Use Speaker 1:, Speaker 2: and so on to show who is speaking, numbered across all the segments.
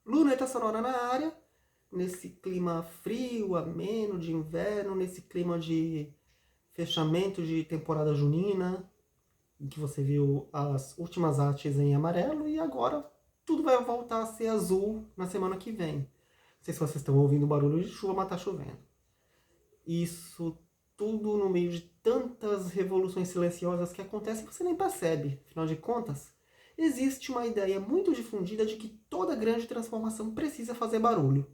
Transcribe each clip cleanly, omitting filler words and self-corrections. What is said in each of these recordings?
Speaker 1: Luneta Sonora na área, nesse clima frio, ameno de inverno, nesse clima de fechamento de temporada junina, em que você viu as últimas artes em amarelo e agora tudo vai voltar a ser azul na semana que vem. Não sei se vocês estão ouvindo barulho de chuva, mas tá chovendo. Isso tudo no meio de tantas revoluções silenciosas que acontecem e você nem percebe. Afinal de contas, existe uma ideia muito difundida de que toda grande transformação precisa fazer barulho.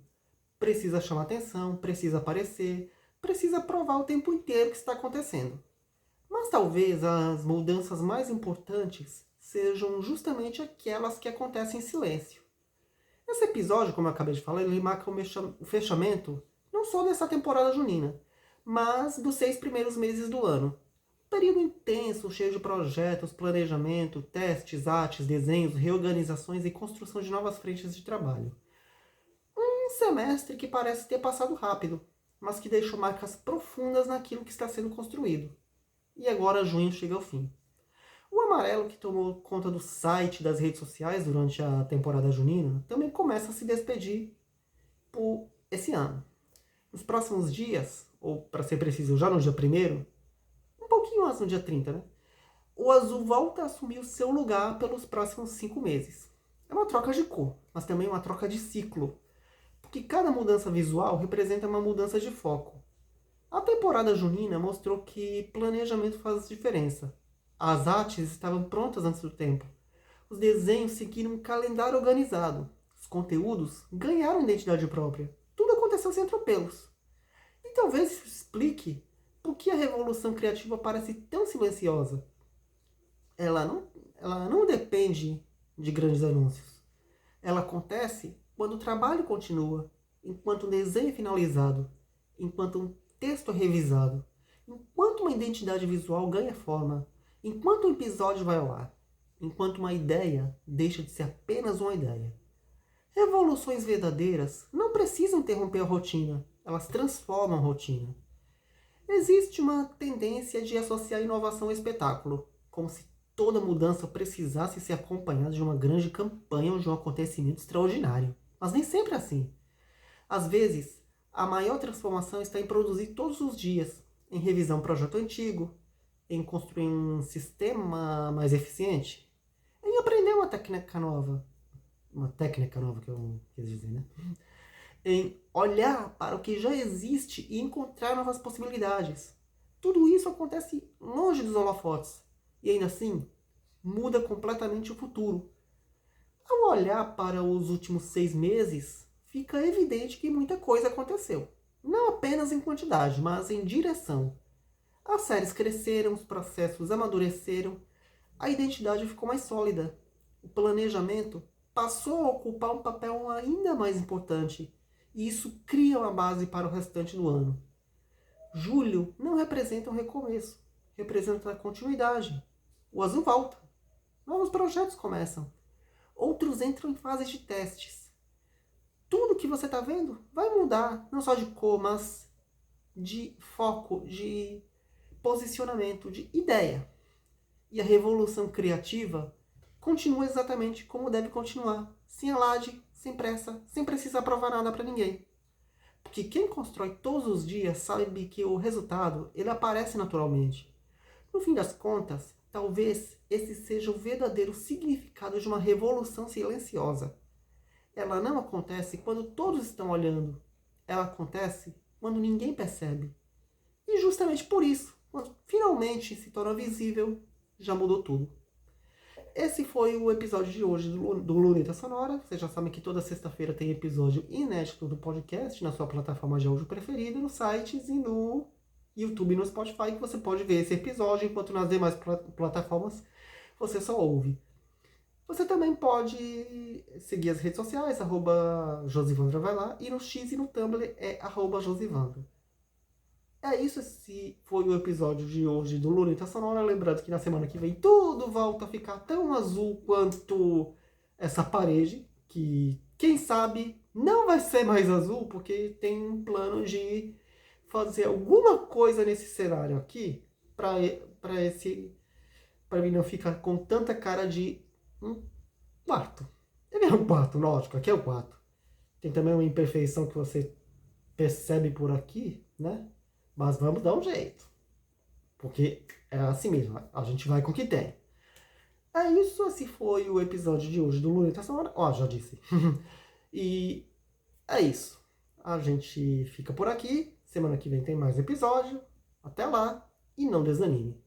Speaker 1: Precisa chamar atenção, precisa aparecer, precisa provar o tempo inteiro que está acontecendo. Mas talvez as mudanças mais importantes sejam justamente aquelas que acontecem em silêncio. Esse episódio, como eu acabei de falar, ele marca o fechamento não só dessa temporada junina, mas dos 6 primeiros meses do ano. Um período intenso, cheio de projetos, planejamento, testes, artes, desenhos, reorganizações e construção de novas frentes de trabalho. Um semestre que parece ter passado rápido, mas que deixou marcas profundas naquilo que está sendo construído. E agora junho chega ao fim. O amarelo que tomou conta do site e das redes sociais durante a temporada junina também começa a se despedir por esse ano. Nos próximos dias, ou para ser preciso, já no dia 1º, um pouquinho antes no dia 30, né? O azul volta a assumir o seu lugar pelos próximos 5 meses. É uma troca de cor, mas também uma troca de ciclo, porque cada mudança visual representa uma mudança de foco. A temporada junina mostrou que planejamento faz diferença. As artes estavam prontas antes do tempo. Os desenhos seguiram um calendário organizado. Os conteúdos ganharam identidade própria. Tudo aconteceu sem atropelos. E talvez isso explique por que a revolução criativa parece tão silenciosa. Ela não depende de grandes anúncios. Ela acontece quando o trabalho continua, enquanto um desenho é finalizado, enquanto um texto é revisado, enquanto uma identidade visual ganha forma, enquanto um episódio vai ao ar, enquanto uma ideia deixa de ser apenas uma ideia. Revoluções verdadeiras não precisam interromper a rotina, elas transformam a rotina. Existe uma tendência de associar inovação ao espetáculo, como se toda mudança precisasse ser acompanhada de uma grande campanha ou de um acontecimento extraordinário. Mas nem sempre é assim. Às vezes, a maior transformação está em produzir todos os dias, em revisar um projeto antigo, em construir um sistema mais eficiente, em aprender uma técnica nova que eu quis dizer, né? Em olhar para o que já existe e encontrar novas possibilidades. Tudo isso acontece longe dos holofotes e ainda assim muda completamente o futuro. Ao olhar para os últimos 6 meses, fica evidente que muita coisa aconteceu. Não apenas em quantidade, mas em direção. As séries cresceram, os processos amadureceram, a identidade ficou mais sólida. O planejamento passou a ocupar um papel ainda mais importante, e isso cria uma base para o restante do ano. Julho não representa um recomeço, representa a continuidade. O azul volta. Novos projetos começam. Outros entram em fases de testes. Tudo que você está vendo vai mudar, não só de cor, mas de foco, de posicionamento, de ideia. E a revolução criativa continua exatamente como deve continuar, sem alarde, sem pressa, sem precisar provar nada para ninguém. Porque quem constrói todos os dias sabe que o resultado ele aparece naturalmente. No fim das contas, talvez esse seja o verdadeiro significado de uma revolução silenciosa. Ela não acontece quando todos estão olhando. Ela acontece quando ninguém percebe. E justamente por isso, quando finalmente se torna visível, já mudou tudo. Esse foi o episódio de hoje do Luneta Sonora. Vocês já sabem que toda sexta-feira tem episódio inédito do podcast na sua plataforma de áudio preferida, nos sites e no YouTube e no Spotify, que você pode ver esse episódio, enquanto nas demais plataformas você só ouve. Você também pode seguir as redes sociais, @Josivandra vai lá, e no X e no Tumblr é @Josivandra. É isso, esse foi o episódio de hoje do Luneta Sonora. Lembrando que na semana que vem tudo volta a ficar tão azul quanto essa parede, que quem sabe não vai ser mais azul, porque tem um plano de fazer alguma coisa nesse cenário aqui para mim não ficar com tanta cara de um quarto. Ele é um quarto, lógico, aqui é o quarto. Tem também uma imperfeição que você percebe por aqui, né? Mas vamos dar um jeito. Porque é assim mesmo, a gente vai com o que tem. É isso, esse foi o episódio de hoje do Luneta Sonora. Ó, já disse. E é isso. A gente fica por aqui. Semana que vem tem mais episódio. Até lá e não desanime.